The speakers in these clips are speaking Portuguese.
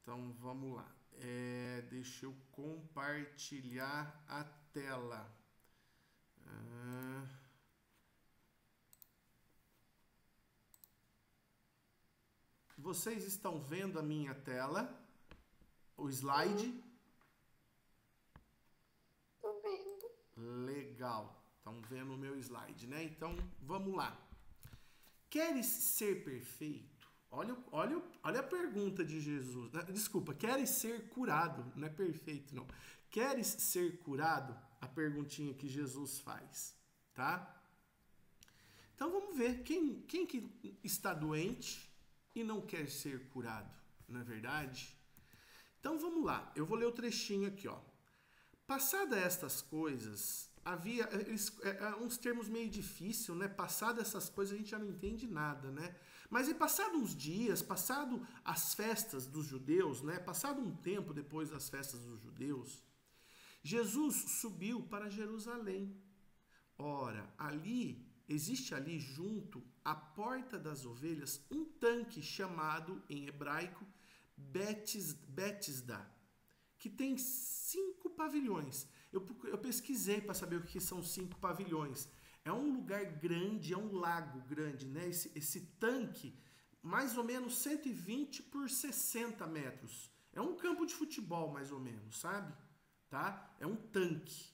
Então vamos lá. Deixa eu compartilhar a tela. Vocês estão vendo a minha tela? O slide? Tô vendo. Legal. Estão vendo o meu slide, né? Então vamos lá. Queres ser perfeito? Olha a pergunta de Jesus. Desculpa, queres ser curado? Não é perfeito, não. Queres ser curado? A perguntinha que Jesus faz, tá? Então vamos ver quem que está doente e não quer ser curado, não é verdade? Então vamos lá, eu vou ler o trechinho aqui, ó. Passada estas coisas, havia uns termos meio difíceis, né? Passado essas coisas a gente já não entende nada, né? Mas e passado uns dias, passado as festas dos judeus, né? Passado um tempo depois das festas dos judeus, Jesus subiu para Jerusalém. Ora, existe ali junto à porta das ovelhas um tanque chamado em hebraico Betisda, que tem 5 pavilhões. Eu pesquisei para saber o que são 5 pavilhões. É um lugar grande, é um lago grande, né? Esse tanque, mais ou menos 120 por 60 metros. É um campo de futebol, mais ou menos, sabe? Tá? É um tanque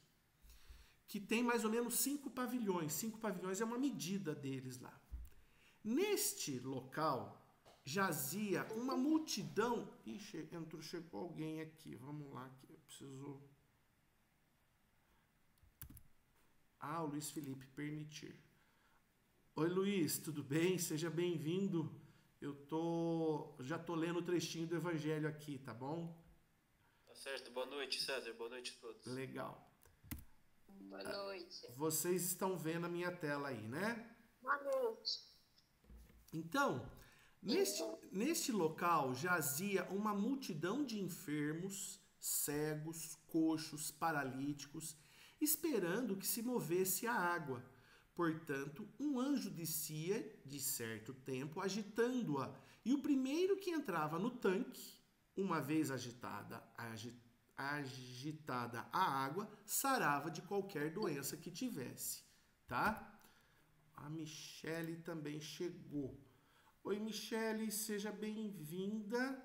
que tem mais ou menos 5 pavilhões. 5 pavilhões é uma medida deles lá. Neste local jazia uma multidão. Ixi, chegou alguém aqui. Vamos lá, que eu preciso. O Luiz Felipe, permitir. Oi, Luiz, tudo bem? Seja bem-vindo. Já tô lendo o trechinho do Evangelho aqui, tá bom? Tá certo. Boa noite, César. Boa noite a todos. Legal. Boa noite. Vocês estão vendo a minha tela aí, né? Boa noite. Então, neste local jazia uma multidão de enfermos, cegos, coxos, paralíticos, esperando que se movesse a água. Portanto, um anjo descia de certo tempo, agitando-a, e o primeiro que entrava no tanque, uma vez agitada a água, sarava de qualquer doença que tivesse, tá? A Michele também chegou. Oi, Michele, seja bem-vinda.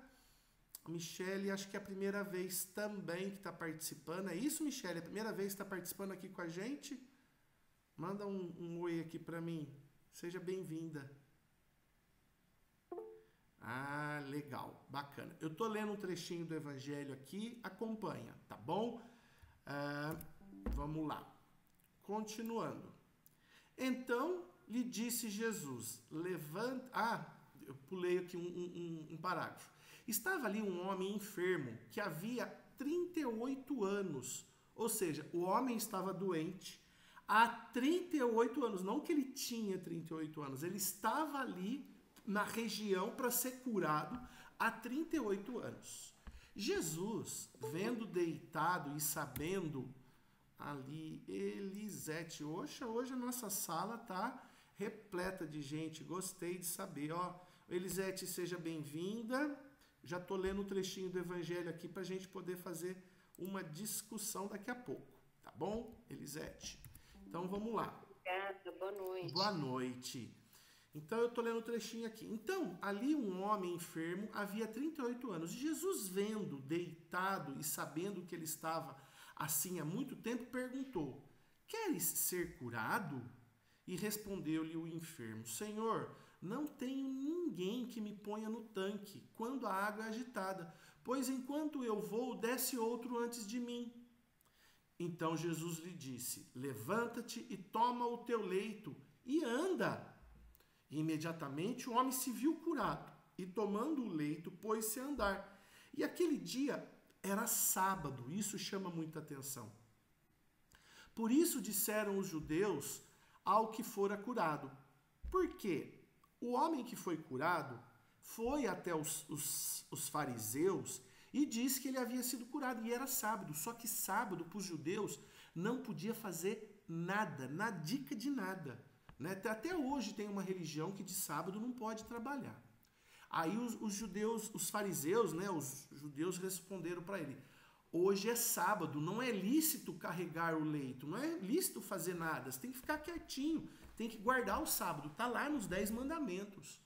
Michele, acho que é a primeira vez também que está participando. É isso, Michele? É a primeira vez que está participando aqui com a gente? Manda um oi aqui para mim. Seja bem-vinda. Legal, bacana. Eu tô lendo um trechinho do Evangelho aqui, acompanha, tá bom? Vamos lá. Continuando. Então lhe disse Jesus, levanta... eu pulei aqui um parágrafo. Estava ali um homem enfermo que havia 38 anos. Ou seja, o homem estava doente há 38 anos. Não que ele tinha 38 anos, ele estava ali na região para ser curado há 38 anos. Jesus, vendo deitado e sabendo ali, Elisete, hoje a nossa sala tá repleta de gente, gostei de saber, ó. Elisete, seja bem-vinda. Já tô lendo o trechinho do Evangelho aqui para a gente poder fazer uma discussão daqui a pouco, tá bom, Elisete? Então vamos lá. Obrigada, boa noite. Boa noite. Então eu tô lendo o trechinho aqui. Então, ali um homem enfermo havia 38 anos. Jesus, vendo, deitado e sabendo que ele estava assim há muito tempo, perguntou: queres ser curado? E respondeu-lhe o enfermo: Senhor, não tenho ninguém que me ponha no tanque quando a água é agitada, pois enquanto eu vou, desce outro antes de mim. Então Jesus lhe disse: levanta-te e toma o teu leito e anda. E imediatamente o homem se viu curado e, tomando o leito, pôs-se a andar. E aquele dia era sábado, isso chama muita atenção. Por isso disseram os judeus ao que fora curado. Por quê? O homem que foi curado foi até os fariseus e disse que ele havia sido curado. E era sábado, só que sábado para os judeus não podia fazer nada, nadica de nada. Né? Até hoje tem uma religião que de sábado não pode trabalhar. Aí os judeus, os fariseus, né, os judeus responderam para ele: hoje é sábado, não é lícito carregar o leito, não é lícito fazer nada, você tem que ficar quietinho, tem que guardar o sábado, está lá nos 10 mandamentos.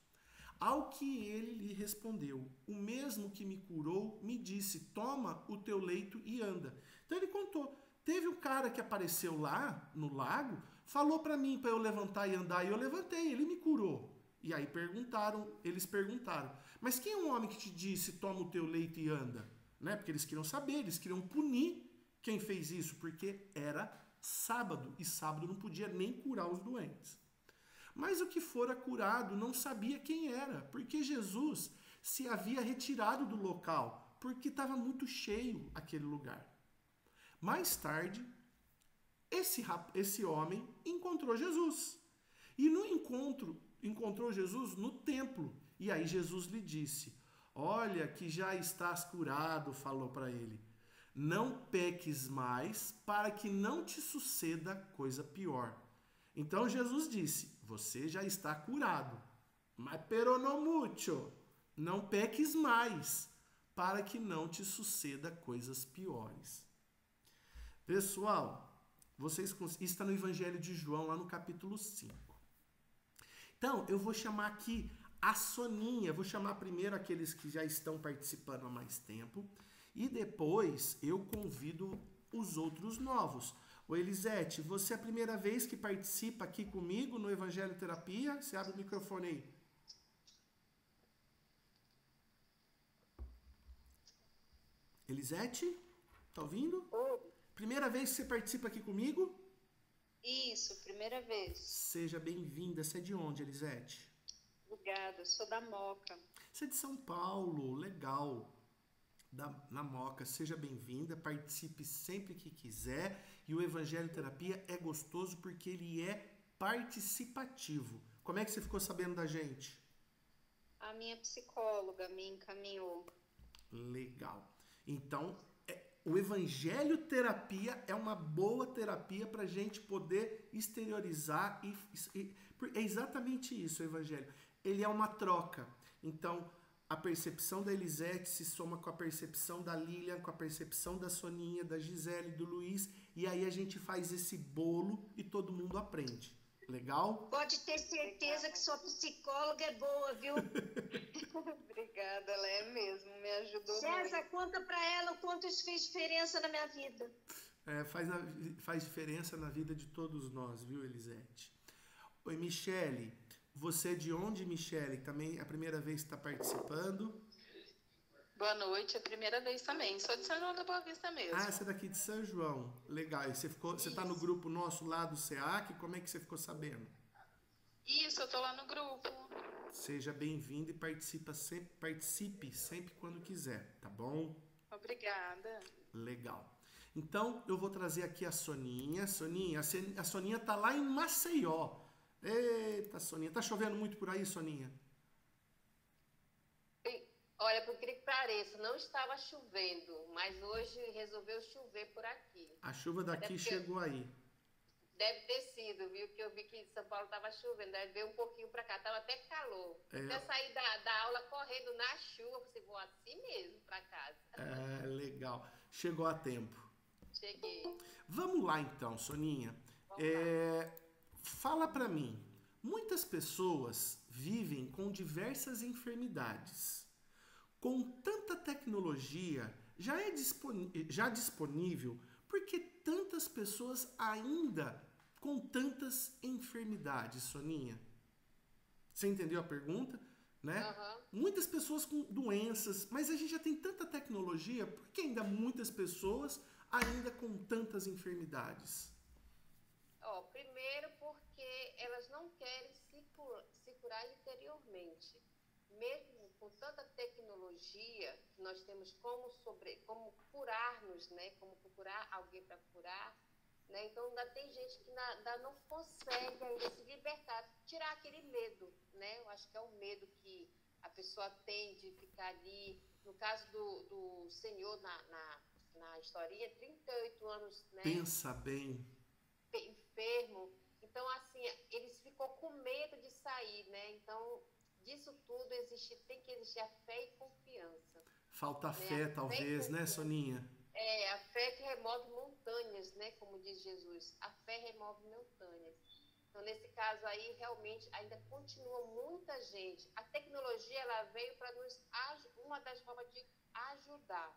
Ao que ele lhe respondeu: o mesmo que me curou me disse, toma o teu leito e anda. Então ele contou, teve um cara que apareceu lá no lago, falou para mim para eu levantar e andar, e eu levantei, ele me curou. E aí eles perguntaram, mas quem é o homem que te disse, toma o teu leito e anda? Né? Porque eles queriam saber, eles queriam punir quem fez isso, porque era sábado, e sábado não podia nem curar os doentes. Mas o que fora curado não sabia quem era, porque Jesus se havia retirado do local, porque estava muito cheio aquele lugar. Mais tarde, esse homem encontrou Jesus. E no encontrou Jesus no templo. E aí Jesus lhe disse: olha que já estás curado, falou para ele. Não peques mais, para que não te suceda coisa pior. Então Jesus disse: você já está curado, mas pero no mucho, não peques mais, para que não te suceda coisas piores. Pessoal, isso está no Evangelho de João, lá no capítulo 5. Então, eu vou chamar aqui a Soninha, vou chamar primeiro aqueles que já estão participando há mais tempo, e depois eu convido os outros novos. Ô Elisete, você é a primeira vez que participa aqui comigo no Evangelho Terapia? Você abre o microfone aí. Elisete, tá ouvindo? Oi. Primeira vez que você participa aqui comigo? Isso, primeira vez. Seja bem-vinda. Você é de onde, Elisete? Obrigada, sou da Moca. Você é de São Paulo, legal. Na Moca, seja bem-vinda, participe sempre que quiser. E o Evangelho Terapia é gostoso porque ele é participativo. Como é que você ficou sabendo da gente? A minha psicóloga me encaminhou. Legal. Então, o Evangelho Terapia é uma boa terapia para a gente poder exteriorizar. É exatamente isso o Evangelho. Ele é uma troca. Então, a percepção da Elisete se soma com a percepção da Lilian, com a percepção da Soninha, da Gisele, do Luiz, e aí a gente faz esse bolo e todo mundo aprende. Legal? Pode ter certeza que sua psicóloga é boa, viu? Obrigada, ela é mesmo, me ajudou César, muito. conta pra ela o quanto isso fez diferença na minha vida. Faz diferença na vida de todos nós, viu, Elisete? Oi, Michele. Você é de onde, Michele? Também é a primeira vez que está participando? Boa noite, é a primeira vez também. Sou de São João da Boa Vista mesmo. Ah, você é daqui de São João. Legal. E você está no grupo nosso lá do SEAC? Como é que você ficou sabendo? Isso, eu tô lá no grupo. Seja bem-vindo e participe sempre quando quiser, tá bom? Obrigada. Legal. Então, eu vou trazer aqui a Soninha. A Soninha tá lá em Maceió. Eita, Soninha. Tá chovendo muito por aí, Soninha? Olha, por incrível que pareça, não estava chovendo, mas hoje resolveu chover por aqui. A chuva daqui chegou aí. Deve ter sido, viu? Que eu vi que São Paulo estava chovendo, deve ver um pouquinho para cá, estava até calor. Eu saí da aula correndo na chuva, você vou assim mesmo para casa. Legal. Chegou a tempo. Cheguei. Vamos lá então, Soninha. Fala pra mim. Muitas pessoas vivem com diversas enfermidades. Com tanta tecnologia já disponível, por que tantas pessoas ainda com tantas enfermidades, Soninha? Você entendeu a pergunta? Né? Uhum. Muitas pessoas com doenças, mas a gente já tem tanta tecnologia, por que ainda muitas pessoas ainda com tantas enfermidades? Primeiro porque elas não querem se curar interiormente. Mesmo com tanta tecnologia, nós temos como curar-nos, né? Como procurar alguém para curar, né? Então ainda tem gente que ainda não consegue ainda se libertar, tirar aquele medo, né? Eu acho que é o medo que a pessoa tem de ficar ali. No caso do senhor na historinha, 38 anos, né? Pensa bem. Enfermo. Então, assim, ele ficou com medo de sair, né? Então, disso tudo tem que existir a fé e confiança. Falta Né? fé, talvez, né, Soninha? A fé que remove montanhas, né? Como diz Jesus. A fé remove montanhas. Então, nesse caso aí, realmente, ainda continua muita gente. A tecnologia, ela veio para uma das formas de ajudar.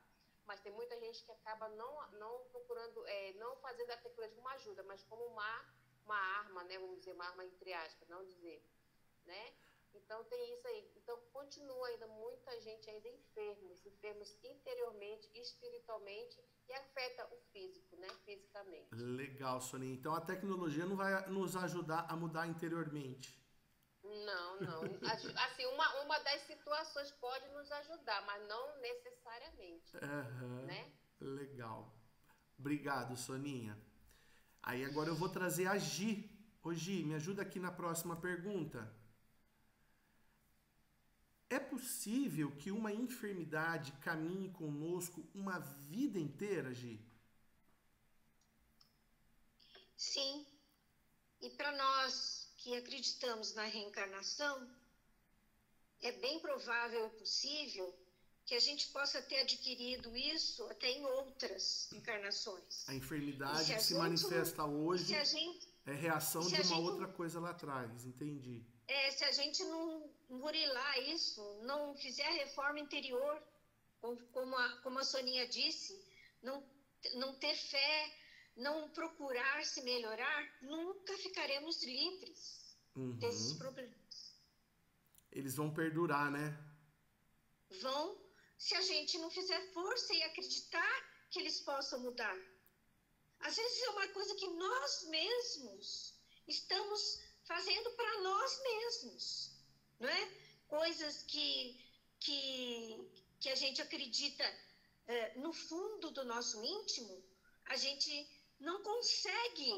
Mas tem muita gente que acaba não procurando, não fazendo a tecnologia como ajuda, mas como uma arma, né? Vamos dizer, uma arma entre aspas, não dizer, né? Então, tem isso aí. Então, continua ainda muita gente ainda enfermos interiormente, espiritualmente, e afeta o físico, né? Fisicamente. Legal, Soninha. Então, a tecnologia não vai nos ajudar a mudar interiormente. Não. Assim, uma das situações pode nos ajudar, mas não necessariamente, né? Legal. Obrigado, Soninha. Aí, agora eu vou trazer a Gi. Ô, Gi, me ajuda aqui na próxima pergunta. É possível que uma enfermidade caminhe conosco uma vida inteira, Gi? Sim. E para nós que acreditamos na reencarnação, é bem provável e possível que a gente possa ter adquirido isso até em outras encarnações. A enfermidade que se manifesta hoje é reação de uma outra coisa lá atrás, entendi. Se a gente não burilar isso, não fizer a reforma interior, como a Soninha disse, não ter fé, não procurar se melhorar, nunca ficaremos livres desses problemas. Eles vão perdurar, né? Vão, se a gente não fizer força e acreditar que eles possam mudar. Às vezes é uma coisa que nós mesmos estamos fazendo para nós mesmos, não é? Coisas que a gente acredita no fundo do nosso íntimo, a gente não consegue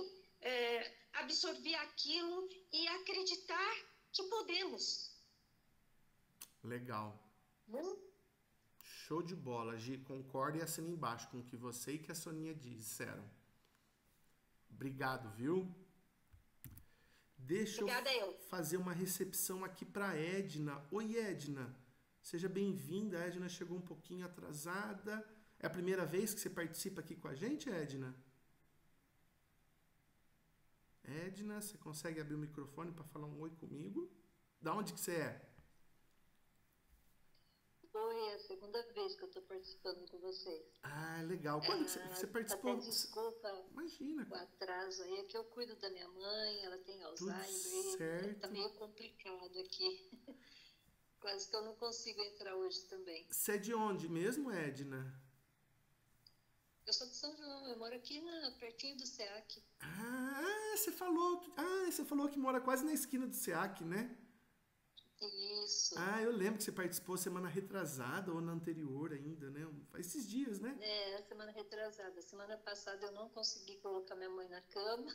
absorver aquilo e acreditar que podemos. Legal. Show de bola, Gi. Concordo e assina embaixo com o que você e que a Soninha disseram. Obrigado, viu? Deixa eu fazer uma recepção aqui para Edna. Oi, Edna. Seja bem-vinda. A Edna chegou um pouquinho atrasada. É a primeira vez que você participa aqui com a gente, Edna? Edna, você consegue abrir o microfone para falar um oi comigo? Da onde que você é? Oi, é a segunda vez que eu estou participando com vocês. Ah, legal. Quando você participou? Até desculpa. Imagina. O atraso aí, é que eu cuido da minha mãe, ela tem Alzheimer. Tudo certo. Tá meio complicado aqui. Quase que eu não consigo entrar hoje também. Você é de onde mesmo, Edna? Eu sou de São João, eu moro aqui pertinho do SEAC. Você falou que mora quase na esquina do SEAC, né? Isso. Eu lembro que você participou semana retrasada ou na anterior ainda, né? Faz esses dias, né? Semana retrasada. Semana passada eu não consegui colocar minha mãe na cama.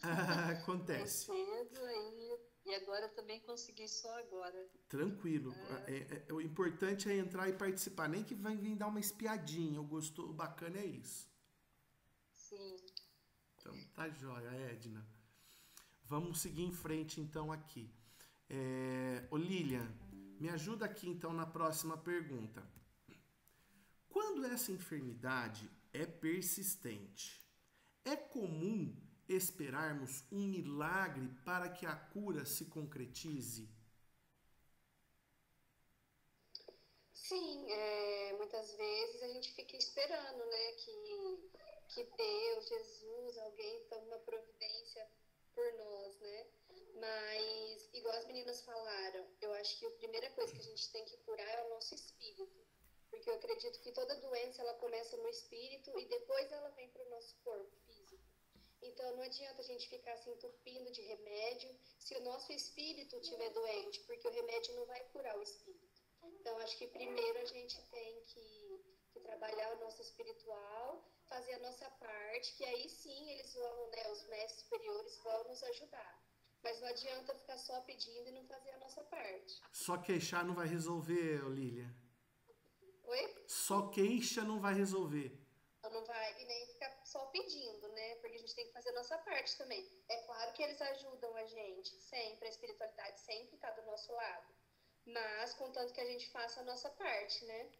Acontece. Cedo, e agora eu também consegui só agora. Tranquilo. O importante é entrar e participar. Nem que vai vir dar uma espiadinha. O bacana é isso. Sim. Então, tá jóia, Edna. Vamos seguir em frente, então, aqui. Ô Lilian, me ajuda aqui, então, na próxima pergunta. Quando essa enfermidade é persistente, é comum esperarmos um milagre para que a cura se concretize? Sim, muitas vezes a gente fica esperando, né, que Deus, Jesus, alguém tome uma providência por nós, né? Mas, igual as meninas falaram, eu acho que a primeira coisa que a gente tem que curar é o nosso espírito. Porque eu acredito que toda doença, ela começa no espírito e depois ela vem para o nosso corpo físico. Então, não adianta a gente ficar se entupindo de remédio se o nosso espírito estiver doente, porque o remédio não vai curar o espírito. Então, acho que primeiro a gente tem que trabalhar o nosso espiritual, fazer a nossa parte, que aí sim eles vão, né, os mestres superiores vão nos ajudar. Mas não adianta ficar só pedindo e não fazer a nossa parte. Só queixar não vai resolver, Lilian. Oi? Só queixa não vai resolver. Não vai, e nem ficar só pedindo, né? Porque a gente tem que fazer a nossa parte também. É claro que eles ajudam a gente, sempre, a espiritualidade sempre está do nosso lado. mas contanto que a gente faça a nossa parte, né?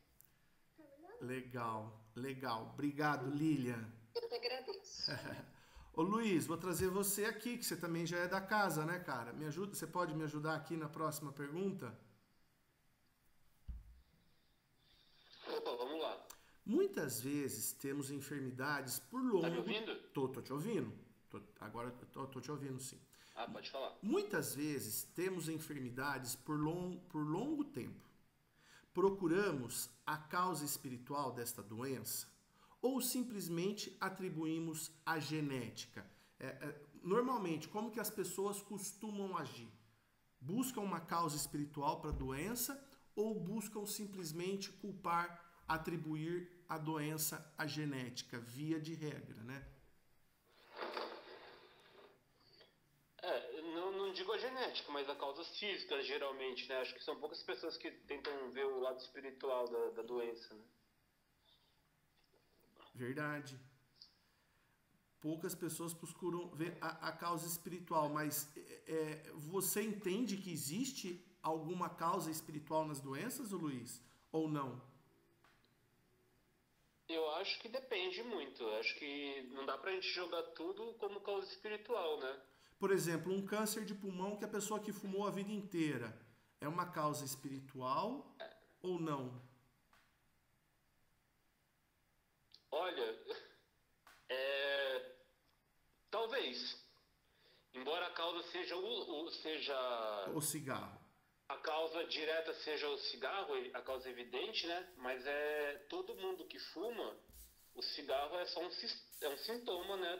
Legal, legal. Obrigado, Lilian. Eu que agradeço. Ô Luiz, vou trazer você aqui, que você também já é da casa, né, cara? Me ajuda, você pode me ajudar aqui na próxima pergunta? Opa, vamos lá. Muitas vezes temos enfermidades por longo... Tá me ouvindo? Tô te ouvindo. Agora tô te ouvindo, sim. Ah, pode falar. Muitas vezes temos enfermidades por longo tempo. Procuramos a causa espiritual desta doença ou simplesmente atribuímos a genética? Normalmente, como que as pessoas costumam agir? Buscam uma causa espiritual para a doença ou buscam simplesmente culpar, atribuir a doença à genética, via de regra, né? Não digo a genética, mas a causas físicas, geralmente, né? Acho que são poucas pessoas que tentam ver o lado espiritual da doença, né? Verdade. Poucas pessoas procuram ver a causa espiritual, mas você entende que existe alguma causa espiritual nas doenças, Luiz? Ou não? Eu acho que depende muito. Eu acho que não dá pra gente jogar tudo como causa espiritual, né? Por exemplo, um câncer de pulmão que a pessoa que fumou a vida inteira é uma causa espiritual ou não? Olha, talvez. Embora a causa seja O cigarro. a causa direta seja o cigarro, a causa evidente, né? Mas todo mundo que fuma, o cigarro é só um sintoma, né?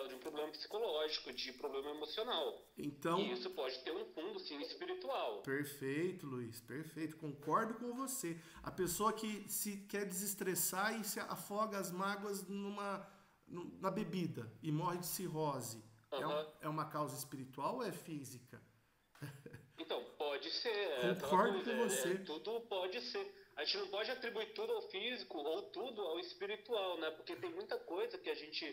De um problema psicológico, de problema emocional. Então, e isso pode ter um fundo, sim, espiritual. Perfeito, Luiz, perfeito. Concordo com você. A pessoa que se quer desestressar e se afoga as mágoas na bebida e morre de cirrose, é uma causa espiritual ou é física? Então, pode ser. Concordo com você. Tudo pode ser. A gente não pode atribuir tudo ao físico ou tudo ao espiritual, né? Porque tem muita coisa que a gente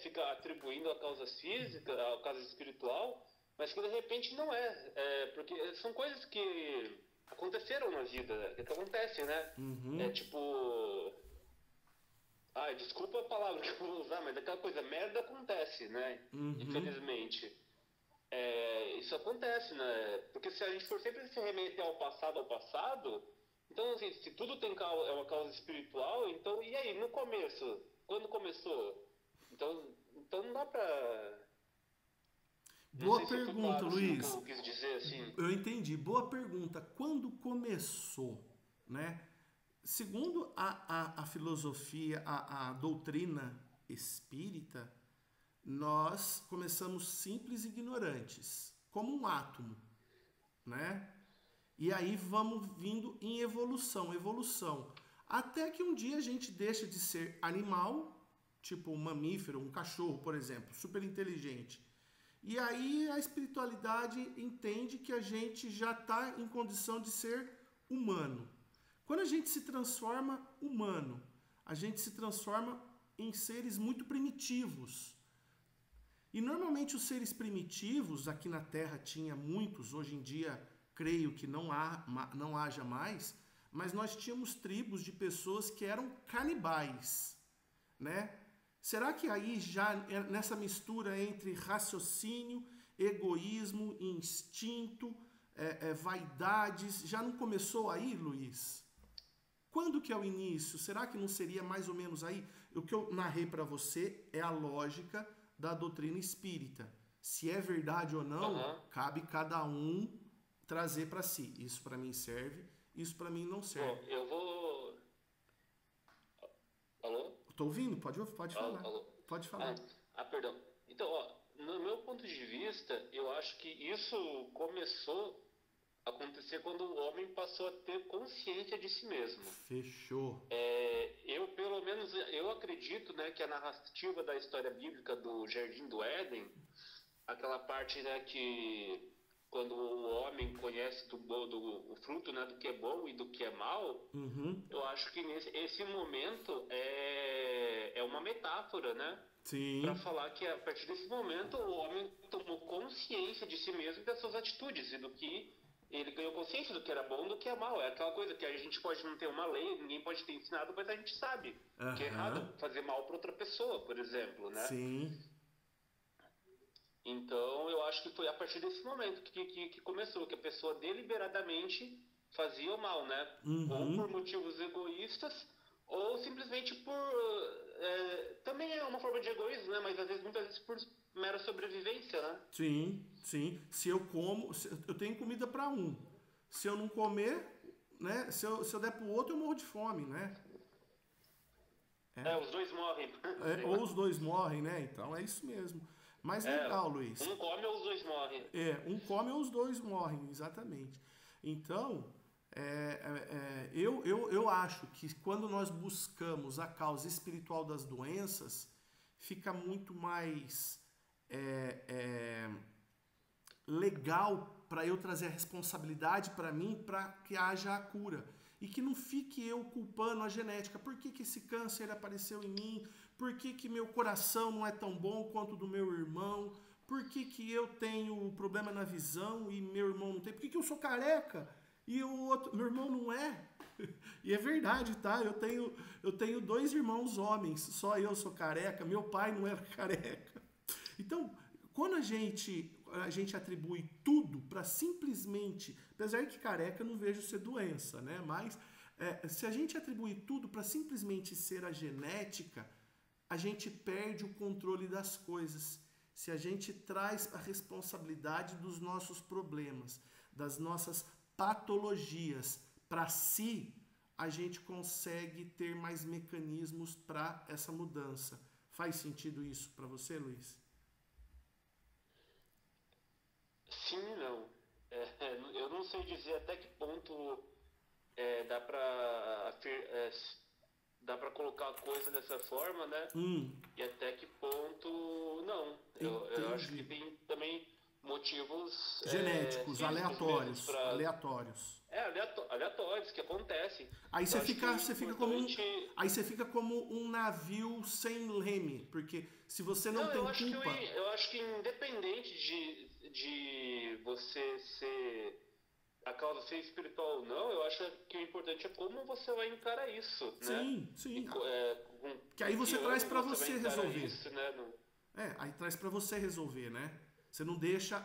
fica atribuindo a causas físicas, a causa espiritual, mas que de repente não é. Porque são coisas que aconteceram na vida, que acontecem, né? Uhum. Tipo... Ai, desculpa a palavra que eu vou usar, mas aquela coisa, merda acontece, né? Uhum. Infelizmente. Isso acontece, né? Porque se a gente for sempre se remeter ao passado, então assim, se tudo é uma causa espiritual, então e aí, no começo? Quando começou? Então não dá pra... Boa pergunta, Luiz. Assim, o que eu quis dizer, assim. Eu entendi. Boa pergunta. Quando começou, né? Segundo a filosofia, a doutrina espírita, nós começamos simples e ignorantes, como um átomo, né? E aí vamos vindo em evolução. Até que um dia a gente deixa de ser animal, tipo um mamífero, um cachorro, por exemplo, super inteligente. E aí a espiritualidade entende que a gente já está em condição de ser humano. Quando a gente se transforma humano, a gente se transforma em seres muito primitivos. E normalmente os seres primitivos, aqui na Terra tinha muitos, hoje em dia creio que não haja mais, mas nós tínhamos tribos de pessoas que eram canibais, né? Será que aí já nessa mistura entre raciocínio, egoísmo, instinto, vaidades, já não começou aí, Luiz? Quando que é o início? Será que não seria mais ou menos aí? O que eu narrei para você é a lógica da doutrina espírita. Se é verdade ou não, cabe cada um trazer para si. Isso para mim serve, isso para mim não serve. Bom, eu vou... Alô? Tô ouvindo? Pode falar. Alô? Pode falar. Perdão. Então, no meu ponto de vista, eu acho que isso começou a acontecer quando o homem passou a ter consciência de si mesmo. Fechou. Pelo menos, eu acredito, né, que a narrativa da história bíblica do Jardim do Éden, aquela parte, né, que quando o homem conhece o fruto, né, do que é bom e do que é mal, eu acho que esse momento é uma metáfora, né? Sim. Para falar que a partir desse momento o homem tomou consciência de si mesmo e das suas atitudes e do que ele ganhou consciência do que era bom e do que é mal. É aquela coisa que a gente pode não ter uma lei, ninguém pode ter ensinado, mas a gente sabe que é errado fazer mal para outra pessoa, por exemplo, né? Sim. Então, eu acho que foi a partir desse momento que começou, que a pessoa deliberadamente fazia o mal, né? Ou por motivos egoístas, ou simplesmente por... também é uma forma de egoísmo, né? Mas muitas vezes por mera sobrevivência, né? Sim, sim. Se eu como, eu tenho comida para um. Se eu não comer, né? Se eu der pro outro, eu morro de fome, né? Os dois morrem. Ou os dois morrem, né? Então é isso mesmo. Mas legal, Luiz. Um come ou os dois morrem. Um come ou os dois morrem, exatamente. Então, eu acho que quando nós buscamos a causa espiritual das doenças, fica muito mais legal para eu trazer a responsabilidade para mim, para que haja a cura. E que não fique eu culpando a genética. Por que esse câncer apareceu em mim? Por que meu coração não é tão bom quanto o do meu irmão? Por que eu tenho problema na visão e meu irmão não tem? Por que eu sou careca e o outro, meu irmão não é? E é verdade, tá? Eu tenho 2 irmãos homens, só eu sou careca, meu pai não era careca. Então, quando a gente atribui tudo para simplesmente, apesar que careca eu não vejo ser doença, né? Mas se a gente atribui tudo para simplesmente ser a genética, a gente perde o controle das coisas. Se a gente traz a responsabilidade dos nossos problemas, das nossas patologias para si, a gente consegue ter mais mecanismos para essa mudança. Faz sentido isso para você, Luiz? Sim e não. Eu não sei dizer até que ponto dá para colocar a coisa dessa forma, né? E até que ponto não. Eu acho que tem também motivos genéticos, aleatórios. Aleatórios que acontecem. Aí você fica como um navio sem leme, porque se você não tem culpa... Eu acho que independente de você ser... a causa ser espiritual ou não, eu acho que o importante é como você vai encarar isso, né? Sim. Que aí você traz para você resolver. Isso, né? Aí traz para você resolver, né? Você não deixa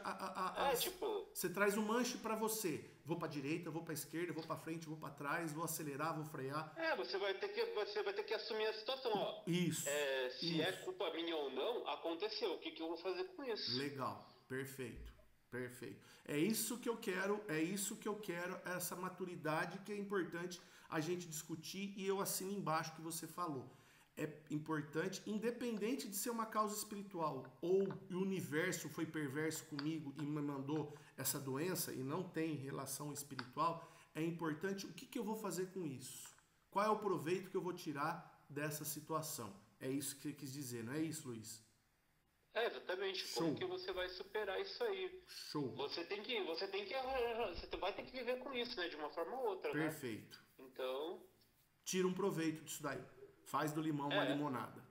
você traz um manche para você. Vou para direita, vou para esquerda, vou para frente, vou para trás, vou acelerar, vou frear. Você vai ter que assumir a situação, ó. Isso. Se é culpa minha ou não, aconteceu. O que eu vou fazer com isso? Legal. Perfeito. É isso que eu quero, essa maturidade que é importante a gente discutir, e eu assino embaixo o que você falou. É importante, independente de ser uma causa espiritual ou o universo foi perverso comigo e me mandou essa doença e não tem relação espiritual, é importante o que eu vou fazer com isso. Qual é o proveito que eu vou tirar dessa situação? É isso que você quis dizer, não é isso, Luiz? Exatamente. Show. Como que você vai superar isso aí? Show. Você vai ter que viver com isso, né? De uma forma ou outra, Perfeito. Né? Então... tira um proveito disso daí. Faz do limão uma limonada.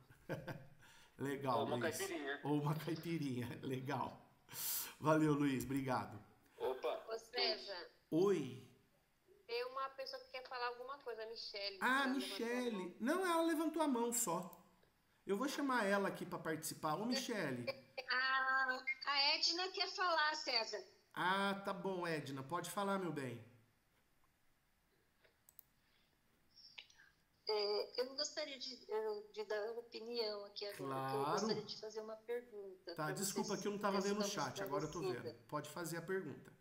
Legal, Ou uma Luiz. caipirinha. Ou uma caipirinha. Legal. Valeu, Luiz. Obrigado. Opa. Ô, César. Oi. Tem uma pessoa que quer falar alguma coisa, a Michele. Michele. Não, ela levantou a mão só. Eu vou chamar ela aqui para participar. Ô, Michele. A Edna quer falar, César. Tá bom, Edna. Pode falar, meu bem. Eu não gostaria de dar opinião aqui agora, Claro. eu gostaria de fazer uma pergunta. Tá, desculpa que eu não estava vendo o chat, agora eu tô vendo. Pode fazer a pergunta.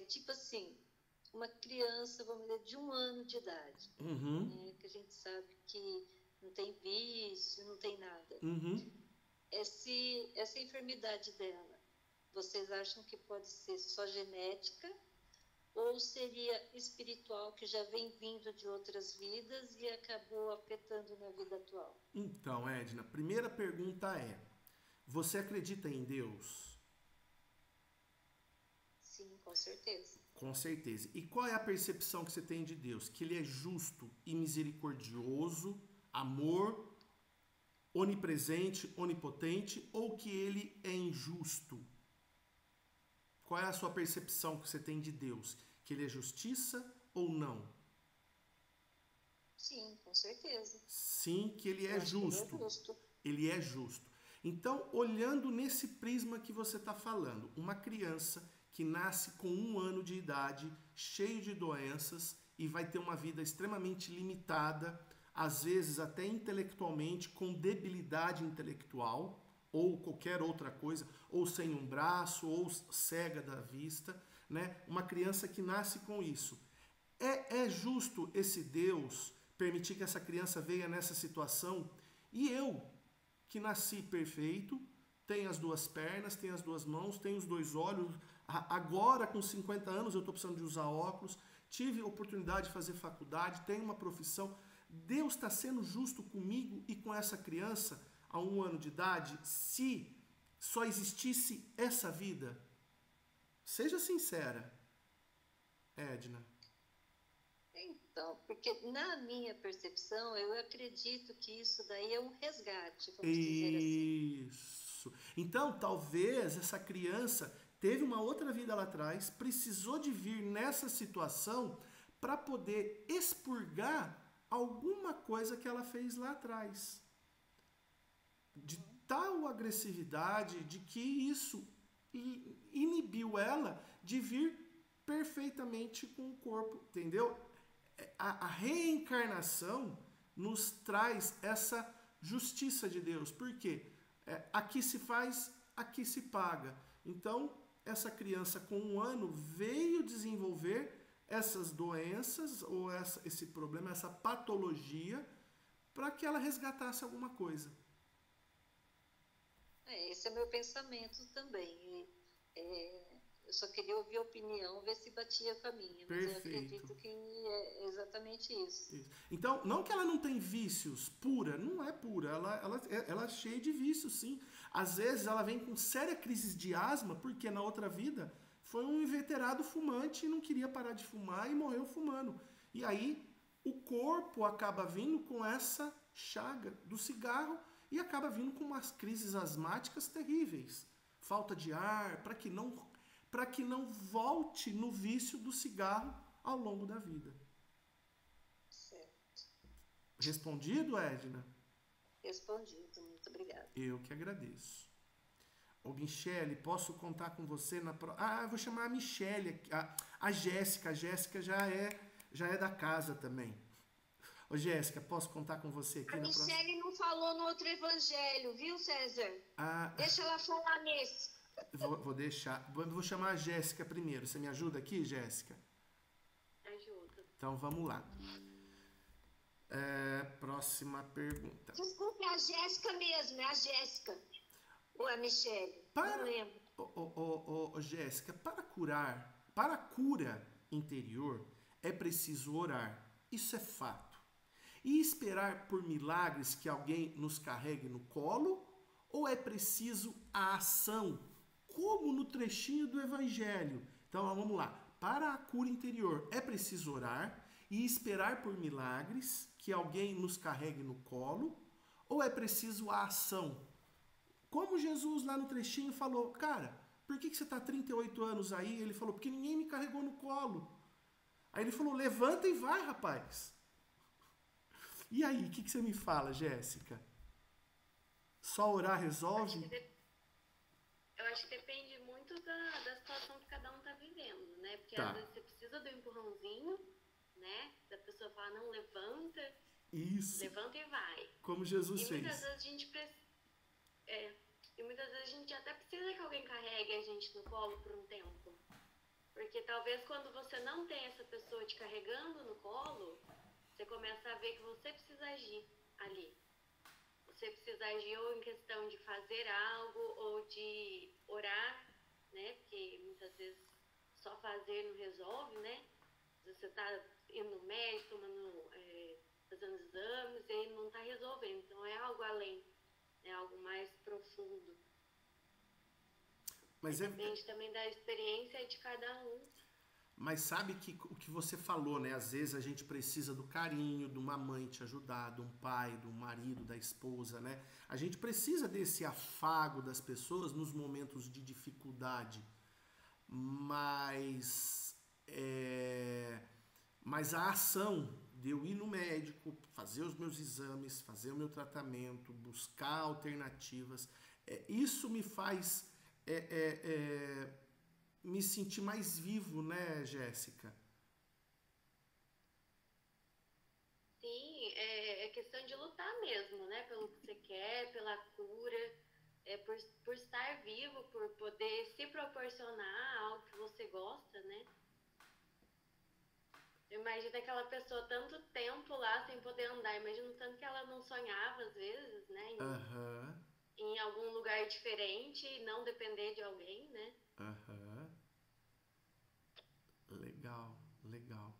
Tipo assim, uma criança, vamos dizer, de 1 ano de idade, né, que a gente sabe que não tem vício, não tem nada. Essa enfermidade dela, vocês acham que pode ser só genética? Ou seria espiritual, que já vem vindo de outras vidas e acabou afetando na vida atual? Então, Edna, primeira pergunta é: você acredita em Deus? Sim, com certeza. Com certeza. E qual é a percepção que você tem de Deus? Que Ele é justo e misericordioso, amor, onipresente, onipotente, ou que Ele é injusto? Qual é a sua percepção que você tem de Deus? Que ele é justiça ou não? Sim, com certeza. Sim, que ele Eu é acho que ele é justo. justo. Ele é justo. Então, olhando nesse prisma que você está falando, uma criança que nasce com 1 ano de idade, cheio de doenças e vai ter uma vida extremamente limitada, às vezes até intelectualmente, com debilidade intelectual, ou qualquer outra coisa, ou sem um braço, ou cega da vista, né? Uma criança que nasce com isso. É justo esse Deus permitir que essa criança venha nessa situação? E eu, que nasci perfeito, tenho as 2 pernas, tenho as 2 mãos, tenho os 2 olhos, agora com 50 anos eu estou precisando de usar óculos, tive a oportunidade de fazer faculdade, tenho uma profissão. Deus está sendo justo comigo e com essa criança a 1 ano de idade, se só existisse essa vida? Seja sincera, Edna. Então, porque na minha percepção, eu acredito que isso daí é um resgate, vamos dizer assim. Isso. Então, talvez essa criança teve uma outra vida lá atrás, precisou de vir nessa situação para poder expurgar alguma coisa que ela fez lá atrás. De tal agressividade, de que isso inibiu ela de vir perfeitamente com o corpo, entendeu? A reencarnação nos traz essa justiça de Deus. Por quê? Aqui se faz, aqui se paga. Então, essa criança com 1 ano veio desenvolver essas doenças, ou esse problema, essa patologia, para que ela resgatasse alguma coisa. Esse é meu pensamento também. Eu só queria ouvir a opinião, ver se batia com a minha. Mas eu acredito que é exatamente isso. Então, não que ela não tem vícios, pura, não é pura. Ela é cheia de vícios, sim. Às vezes ela vem com séria crise de asma, porque na outra vida foi um inveterado fumante e não queria parar de fumar e morreu fumando. E aí o corpo acaba vindo com essa chaga do cigarro e acaba vindo com umas crises asmáticas terríveis. Falta de ar, para que não volte no vício do cigarro ao longo da vida. Certo. Respondido, Edna? Respondido, muito obrigada. Eu que agradeço. Ô, Michele, posso contar com você na próxima? Eu vou chamar a Michele, a Jéssica. A Jéssica já é da casa também. Ô, Jéssica, posso contar com você aqui na próxima? A Michele não falou no outro evangelho, viu, César? Deixa ela falar nesse. Vou deixar. Vou chamar a Jéssica primeiro. Você me ajuda aqui, Jéssica? Ajuda. Então, vamos lá. Próxima pergunta. Desculpe, é a Jéssica mesmo, é a Jéssica. Ou a Michele? Não lembro. Jéssica, para a cura interior, é preciso orar. Isso é fato. E esperar por milagres que alguém nos carregue no colo? Ou é preciso a ação, como no trechinho do Evangelho? Então, vamos lá. Para a cura interior, é preciso orar e esperar por milagres que alguém nos carregue no colo? Ou é preciso a ação? Como Jesus lá no trechinho falou, cara, por que você está 38 anos aí? Ele falou, porque ninguém me carregou no colo. Aí ele falou, levanta e vai, rapaz. E aí, o que você me fala, Jéssica? Só orar resolve? Eu acho que depende muito da situação que cada um está vivendo, né? Porque Tá. às vezes você precisa do empurrãozinho, né? Da pessoa falar, não, levanta, Isso, levanta e vai. como Jesus E fez. muitas vezes a gente até precisa que alguém carregue a gente no colo por um tempo. Porque talvez quando você não tem essa pessoa te carregando no colo, você começa a ver que você precisa agir ali. Você precisa agir ou em questão de fazer algo ou de orar, né? Porque muitas vezes só fazer não resolve, né? Você está indo no médico, fazendo exames e ele não está resolvendo. Então é algo além, é algo mais profundo. Mas Depende também da experiência de cada um. Mas sabe que o que você falou, né? Às vezes a gente precisa do carinho, de uma mãe te ajudar, de um pai, do marido, da esposa, né? A gente precisa desse afago das pessoas nos momentos de dificuldade. mas, mas a ação de eu ir no médico, fazer os meus exames, fazer o meu tratamento, buscar alternativas, isso me faz me sentir mais vivo, né, Jéssica? Sim, é questão de lutar mesmo, né? Pelo que você quer, pela cura, por estar vivo, por poder se proporcionar algo que você gosta, né? Imagina aquela pessoa tanto tempo lá sem poder andar, imagina o tanto que ela não sonhava às vezes, né? Em algum lugar diferente e não depender de alguém, né? Legal, legal.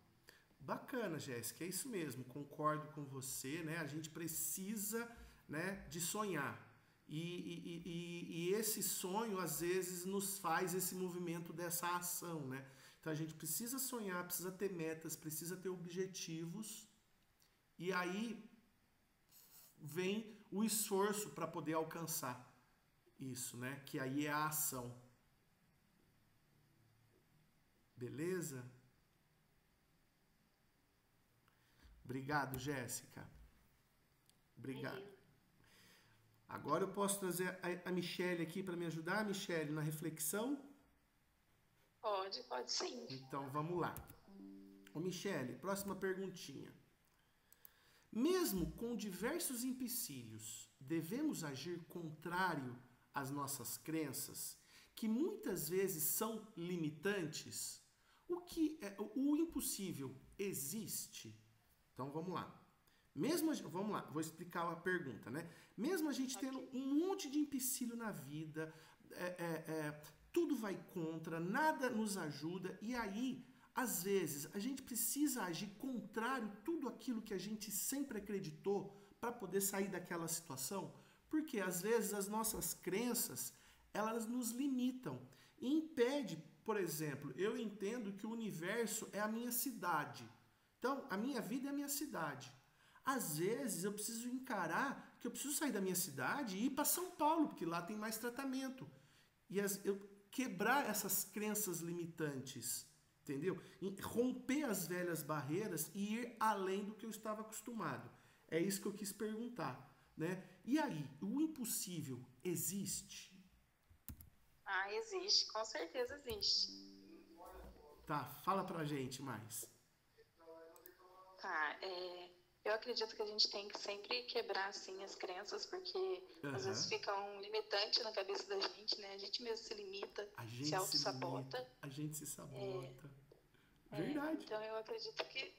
Bacana, Jéssica, é isso mesmo, concordo com você, né? A gente precisa, né, de sonhar. E esse sonho, às vezes, nos faz esse movimento dessa ação, né? Então, a gente precisa sonhar, precisa ter metas, precisa ter objetivos. E aí vem o esforço para poder alcançar isso, né? Que aí é a ação. Beleza? Obrigado, Jéssica. Obrigado. Agora eu posso trazer a Michele aqui para me ajudar, Michele, na reflexão? Pode sim. Então, vamos lá. Ô, Michele, próxima perguntinha. Mesmo com diversos empecilhos, devemos agir contrário às nossas crenças, que muitas vezes são limitantes? O impossível existe? Então, vamos lá. Vamos lá, vou explicar a pergunta, né? Mesmo a gente tendo um monte de empecilho na vida, tudo vai contra, nada nos ajuda, e aí, às vezes, a gente precisa agir contrário a tudo aquilo que a gente sempre acreditou para poder sair daquela situação, porque às vezes as nossas crenças, elas nos limitam e impede, por exemplo, eu entendo que o universo é a minha cidade. Então, a minha vida é a minha cidade. Às vezes, eu preciso encarar que eu preciso sair da minha cidade e ir para São Paulo, porque lá tem mais tratamento. E eu quebrar essas crenças limitantes, entendeu? Romper as velhas barreiras e ir além do que eu estava acostumado. É isso que eu quis perguntar, né? E aí, o impossível existe? Existe, com certeza existe. Tá, fala pra gente mais. Eu acredito que a gente tem que sempre quebrar, assim, as crenças, porque às vezes fica um limitante na cabeça da gente, né? A gente mesmo se limita, se auto-sabota. A gente se sabota. Verdade. Então eu acredito que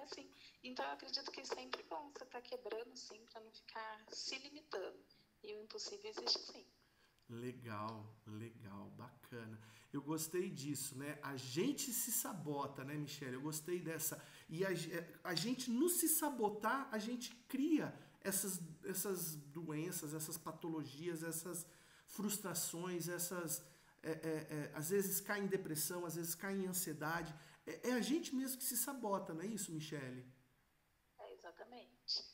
assim. Então eu acredito que é sempre bom você estar quebrando, sim, para não ficar se limitando. E o impossível existe sim. Legal, bacana. Eu gostei disso, né? A gente se sabota, né, Michele? Eu gostei dessa. E a gente, no se sabotar, a gente cria essas doenças, essas patologias, essas frustrações, às vezes cai em depressão, às vezes cai em ansiedade. É a gente mesmo que se sabota, não é isso, Michele? Exatamente.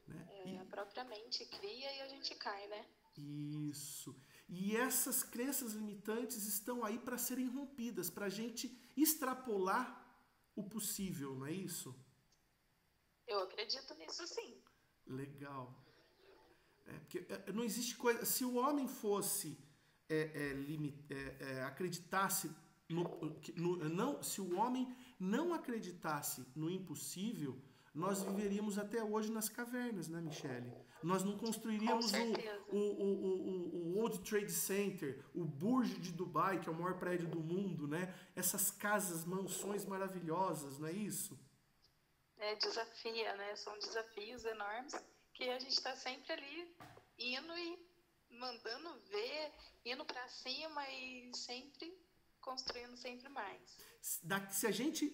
Né? A própria mente cria e a gente cai, né? Isso. E essas crenças limitantes estão aí para serem rompidas, para a gente extrapolar o possível, não é isso? Eu acredito nisso, sim. Legal. Porque não existe coisa... Se o homem fosse... acreditasse... se o homem não acreditasse no impossível, nós viveríamos até hoje nas cavernas, né, Michele? Nós não construiríamos o World Trade Center, o Burj de Dubai, que é o maior prédio do mundo, né? Essas casas, mansões maravilhosas, não é isso? Desafia, né? São desafios enormes que a gente está sempre ali indo e mandando ver, indo para cima e sempre construindo sempre mais. Se a gente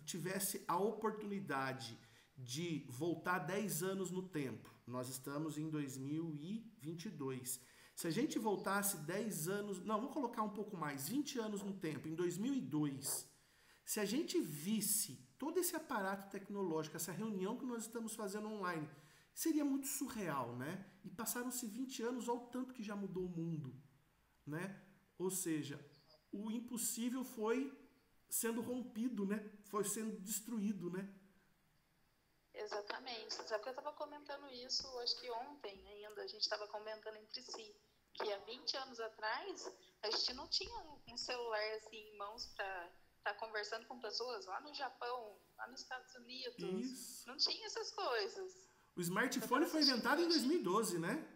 tivesse a oportunidade de voltar 10 anos no tempo, nós estamos em 2022. Se a gente voltasse 10 anos, não, vamos colocar um pouco mais, 20 anos no tempo, em 2002, se a gente visse todo esse aparato tecnológico, essa reunião que nós estamos fazendo online, seria muito surreal, né? E passaram-se 20 anos, olha o tanto que já mudou o mundo, né? Ou seja, o impossível foi sendo rompido, né? Foi sendo destruído, né? Exatamente. Sabe que eu estava comentando isso, acho que ontem ainda, a gente estava comentando entre si, que há 20 anos atrás, a gente não tinha um celular assim em mãos para estar conversando com pessoas lá no Japão, lá nos Estados Unidos. Isso. Não tinha essas coisas. O smartphone foi inventado em 2012, né?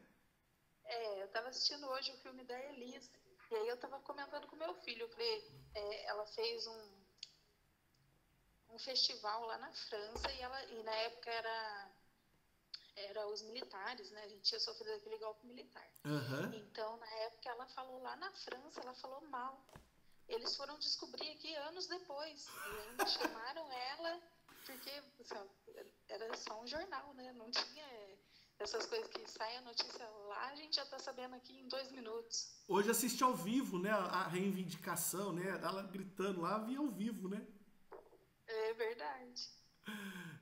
Eu estava assistindo hoje o filme da Elise, e aí eu estava comentando com meu filho, eu falei, ela fez um festival lá na França, e na época era os militares, né? A gente tinha sofrido aquele golpe militar. Uhum. Então, na época, ela falou lá na França, ela falou mal. Eles foram descobrir aqui anos depois, e ainda chamaram ela, porque sabe, era só um jornal, né? Não tinha essas coisas que saem a notícia lá, a gente já tá sabendo aqui em 2 minutos. Hoje assiste ao vivo, né? A reivindicação, né? Ela gritando lá, via ao vivo, né? É verdade.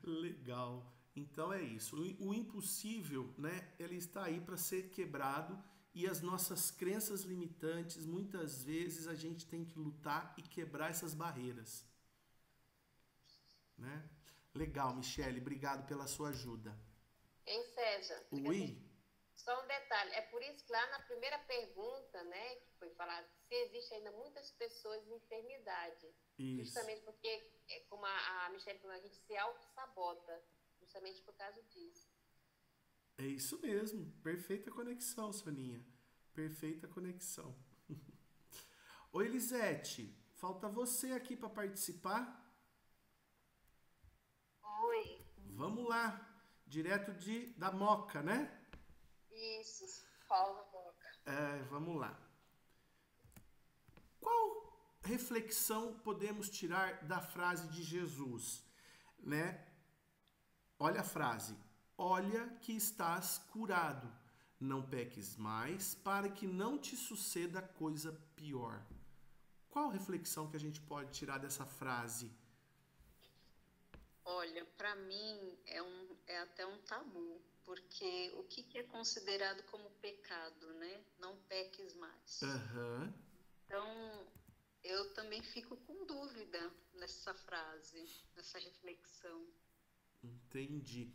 Legal. Então é isso. O impossível, né? Ele está aí para ser quebrado, e as nossas crenças limitantes, muitas vezes a gente tem que lutar e quebrar essas barreiras, né? Legal, Michele. Obrigado pela sua ajuda. Hein, César? Oi? Só um detalhe, é por isso que lá na primeira pergunta, né, que foi falado, se existe ainda muitas pessoas em enfermidade. Isso. Justamente porque, como a Michele falou, a gente se auto-sabota, justamente por causa disso. É isso mesmo. Perfeita conexão, Soninha. Perfeita conexão. Oi, Elisete. Falta você aqui para participar. Oi. Vamos lá. Direto da Moca, né? Isso, Paulo Moca. Vamos lá. Qual reflexão podemos tirar da frase de Jesus, né? Olha a frase. Olha que estás curado. Não peques mais, para que não te suceda coisa pior. Qual reflexão que a gente pode tirar dessa frase? Olha, para mim é até um tabu, porque o que é considerado como pecado, né? Não peques mais. Uhum. Então, eu também fico com dúvida nessa frase, nessa reflexão. Entendi.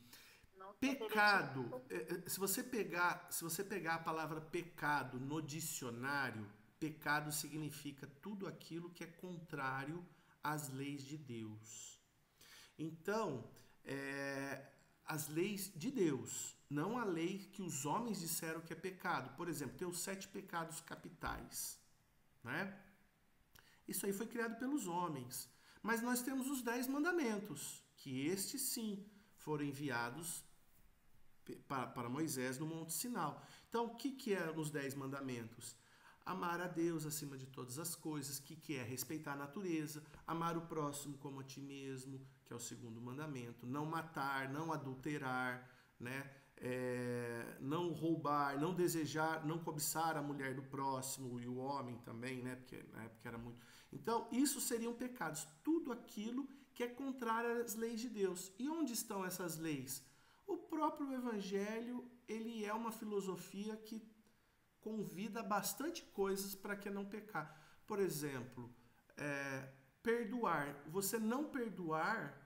Não Pecado, se você pegar a palavra pecado no dicionário, pecado significa tudo aquilo que é contrário às leis de Deus. Então, as leis de Deus, não a lei que os homens disseram que é pecado. Por exemplo, tem os 7 pecados capitais, né? Isso aí foi criado pelos homens. Mas nós temos os 10 mandamentos, que estes sim foram enviados para Moisés no Monte Sinai. Então, o que eram os 10 mandamentos? Amar a Deus acima de todas as coisas, que é respeitar a natureza, amar o próximo como a ti mesmo, que é o 2º mandamento, não matar, não adulterar, né? Não roubar, não desejar, não cobiçar a mulher do próximo, e o homem também, né? Porque na época era muito... Então, isso seriam pecados, tudo aquilo que é contrário às leis de Deus. E onde estão essas leis? O próprio Evangelho, ele é uma filosofia que convida bastante coisas para que não pecar. Por exemplo, perdoar. Você não perdoar,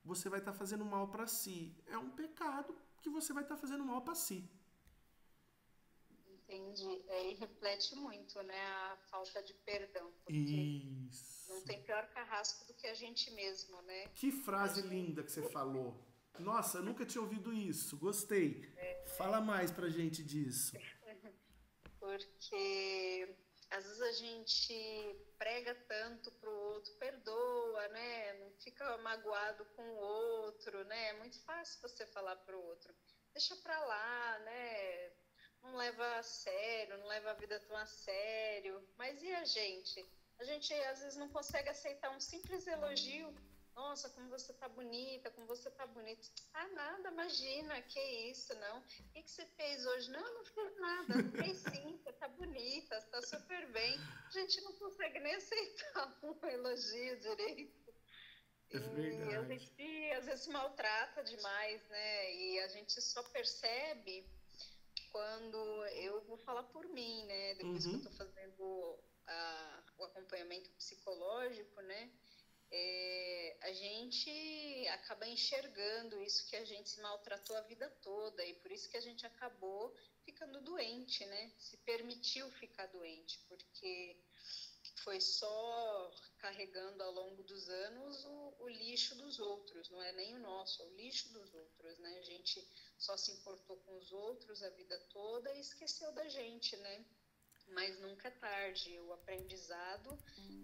você vai estar fazendo mal para si. É um pecado que você vai estar fazendo mal para si. Entendi. Aí reflete muito, né, a falta de perdão. Isso. Não tem pior carrasco do que a gente mesmo, né? Que frase linda que você falou. Nossa, eu nunca tinha ouvido isso. Gostei. Fala mais pra gente disso. Porque às vezes a gente prega tanto pro outro, perdoa, né? Não fica magoado com o outro, né? É muito fácil você falar pro outro. Deixa pra lá, né? Não leva a sério, não leva a vida tão a sério. Mas e a gente? A gente às vezes não consegue aceitar um simples elogio. Nossa, como você tá bonita, como você tá bonito. Ah, nada, imagina, que isso, não. O que você fez hoje? Não fiz nada. Fez sim, você tá bonita, você tá super bem. A gente não consegue nem aceitar um elogio direito. É verdade. E a gente às vezes se maltrata demais, né? E a gente só percebe quando eu vou falar por mim, né? Depois que eu tô fazendo o acompanhamento psicológico, né? A gente acaba enxergando isso, que a gente se maltratou a vida toda, e por isso que a gente acabou ficando doente, né? Se permitiu ficar doente, porque foi só carregando ao longo dos anos o lixo dos outros, não é nem o nosso, é o lixo dos outros, né? A gente só se importou com os outros a vida toda e esqueceu da gente, né? Mas nunca é tarde. O aprendizado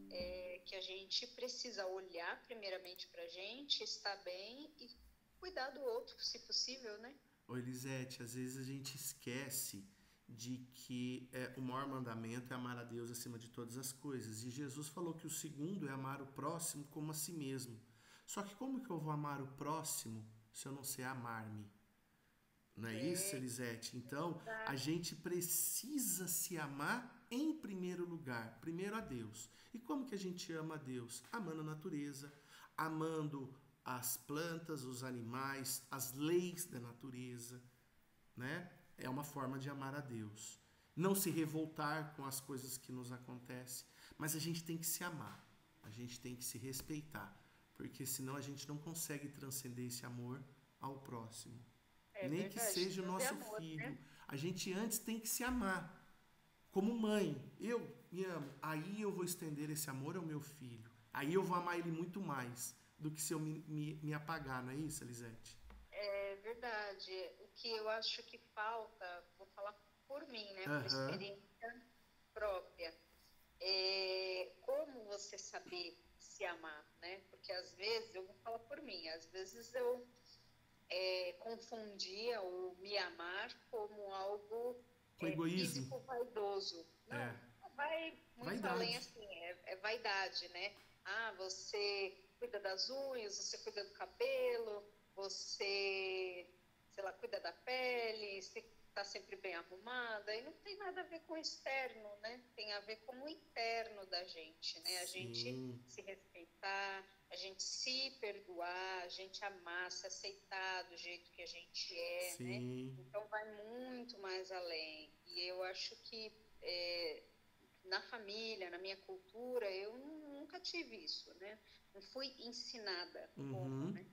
é que a gente precisa olhar primeiramente para a gente, estar bem e cuidar do outro, se possível, né? Ô Elisete, às vezes a gente esquece de que o maior mandamento é amar a Deus acima de todas as coisas. E Jesus falou que o segundo é amar o próximo como a si mesmo. Só que como que eu vou amar o próximo se eu não sei amar-me? Não é isso, Elisete? Então, a gente precisa se amar em primeiro lugar, primeiro a Deus. E como que a gente ama a Deus? Amando a natureza, amando as plantas, os animais, as leis da natureza, né? É uma forma de amar a Deus. Não se revoltar com as coisas que nos acontecem, mas a gente tem que se amar, a gente tem que se respeitar, porque senão a gente não consegue transcender esse amor ao próximo. Nem verdade, que seja o nosso amor, filho. né? A gente antes tem que se amar. Como mãe, eu me amo. Aí eu vou estender esse amor ao meu filho. Aí eu vou amar ele muito mais do que se eu me apagar, não é isso, Elisete? É verdade. O que eu acho que falta, vou falar por mim, né? Por experiência própria. Como você saber se amar, né? Porque às vezes, eu vou falar por mim, às vezes eu confundia o me amar como algo com egoísmo, físico vaidoso. Não, vai muito vaidade. além, assim, é vaidade, né? Você cuida das unhas, você cuida do cabelo, você, sei lá, cuida da pele, você está sempre bem arrumada, e não tem nada a ver com o externo, né? Tem a ver com o interno da gente, né? A gente se respeitar, a gente se perdoar, a gente amar, se aceitar do jeito que a gente é, né? Então vai muito mais além. E eu acho que na família, na minha cultura, eu nunca tive isso, né? Não fui ensinada como, né?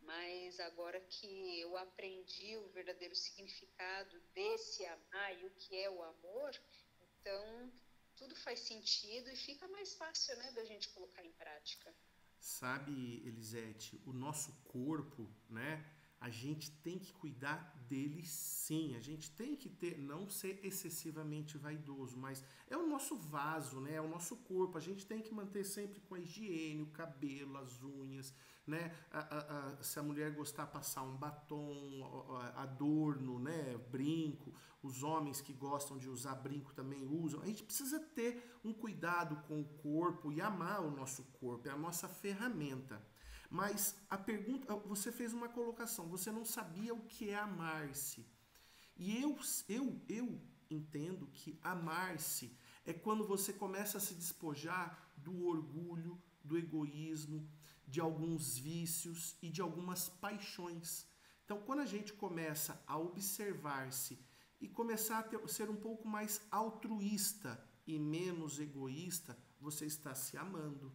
Mas agora que eu aprendi o verdadeiro significado desse amar e o que é o amor, então tudo faz sentido e fica mais fácil, né, da gente colocar em prática. Sabe, Elisete, o nosso corpo, né? A gente tem que cuidar dele sim. A gente tem que não ser excessivamente vaidoso, mas é o nosso vaso, né? É o nosso corpo. A gente tem que manter sempre com a higiene, o cabelo, as unhas, né? Se a mulher gostar, passar um batom, adorno, né? Brinco. Os homens que gostam de usar brinco também usam. A gente precisa ter um cuidado com o corpo e amar o nosso corpo. É a nossa ferramenta. Mas a pergunta, você fez uma colocação, você não sabia o que é amar-se. E eu entendo que amar-se é quando você começa a se despojar do orgulho, do egoísmo, de alguns vícios e de algumas paixões. Então, quando a gente começa a observar-se e começar a ser um pouco mais altruísta e menos egoísta, você está se amando.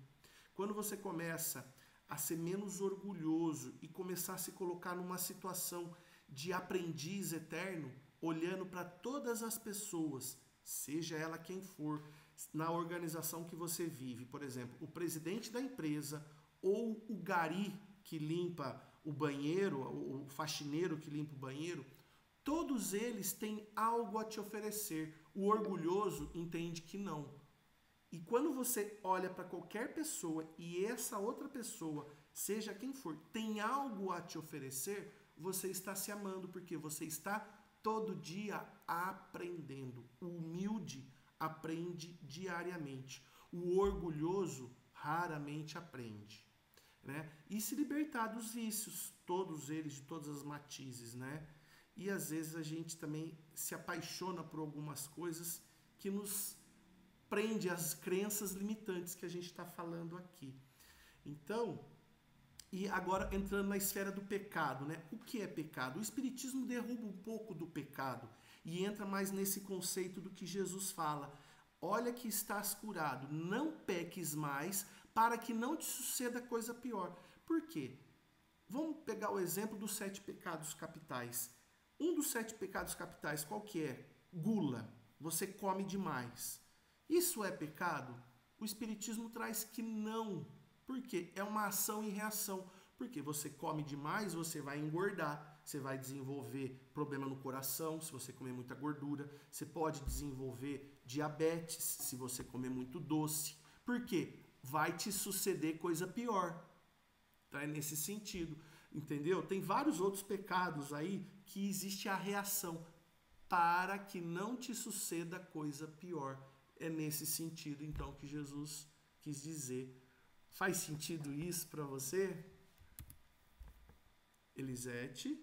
Quando você começa a ser menos orgulhoso e começar a se colocar numa situação de aprendiz eterno, olhando para todas as pessoas, seja ela quem for, na organização que você vive, por exemplo, o presidente da empresa ou o gari que limpa o banheiro, o faxineiro que limpa o banheiro, todos eles têm algo a te oferecer. O orgulhoso entende que não. E quando você olha para qualquer pessoa e essa outra pessoa, seja quem for, tem algo a te oferecer, você está se amando, porque você está todo dia aprendendo. O humilde aprende diariamente. O orgulhoso raramente aprende, né? E se libertar dos vícios, todos eles, de todas as matizes, né? E às vezes a gente também se apaixona por algumas coisas que nos prende as crenças limitantes que a gente está falando aqui. Então, e agora entrando na esfera do pecado, né? O que é pecado? O Espiritismo derruba um pouco do pecado e entra mais nesse conceito do que Jesus fala. olha que estás curado, não peques mais, para que não te suceda coisa pior. Por quê? Vamos pegar o exemplo dos 7 pecados capitais. Um dos 7 pecados capitais, qual que é? Gula. Você come demais. Isso é pecado? O Espiritismo traz que não. Por quê? É uma ação e reação. Porque você come demais, você vai engordar, você vai desenvolver problema no coração, se você comer muita gordura, você pode desenvolver diabetes, se você comer muito doce. Por quê? Vai te suceder coisa pior. Tá? É nesse sentido, entendeu? Tem vários outros pecados aí que existe a reação para que não te suceda coisa pior. É nesse sentido, então, que Jesus quis dizer. Faz sentido isso para você? Elisete?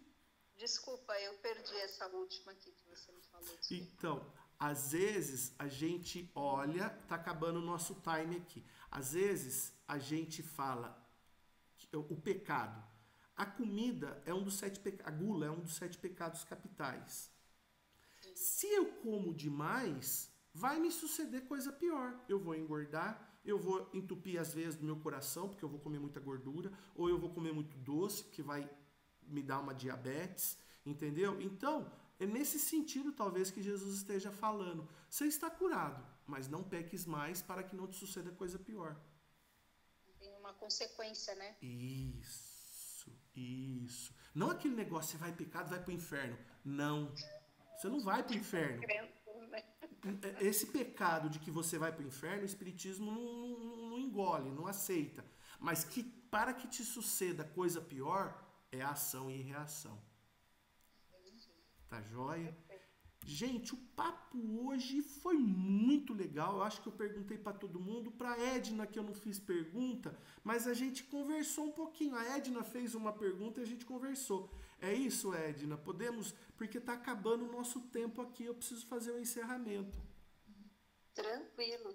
Desculpa, eu perdi essa última aqui que você me falou. Desculpa. Então, às vezes a gente olha, tá acabando o nosso time aqui. Às vezes a gente fala o pecado. A comida é um dos 7 pecados, a gula é um dos 7 pecados capitais. Sim. Se eu como demais, vai me suceder coisa pior. Eu vou engordar, eu vou entupir as veias do meu coração, porque eu vou comer muita gordura, ou eu vou comer muito doce, que vai me dar uma diabetes, entendeu? Então, é nesse sentido, talvez, que Jesus esteja falando. Você está curado, mas não peques mais para que não te suceda coisa pior. Tem uma consequência, né? Isso. Não aquele negócio, você vai pecado, vai para o inferno. Não, você não vai para o inferno. Esse pecado de que você vai para o inferno, o Espiritismo não engole, não aceita. Mas que para que te suceda coisa pior, é ação e reação. Tá joia? Gente, o papo hoje foi muito legal. Eu acho que eu perguntei para todo mundo. Para Edna, que eu não fiz pergunta, mas a gente conversou um pouquinho. A Edna fez uma pergunta e a gente conversou. É isso, Edna? Podemos? Porque tá acabando o nosso tempo aqui. Eu preciso fazer o encerramento. Tranquilo.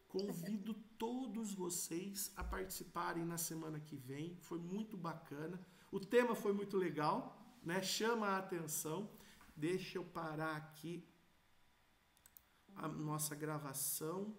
Convido todos vocês a participarem na semana que vem. Foi muito bacana. O tema foi muito legal, né? Chama a atenção. Deixa eu parar aqui a nossa gravação.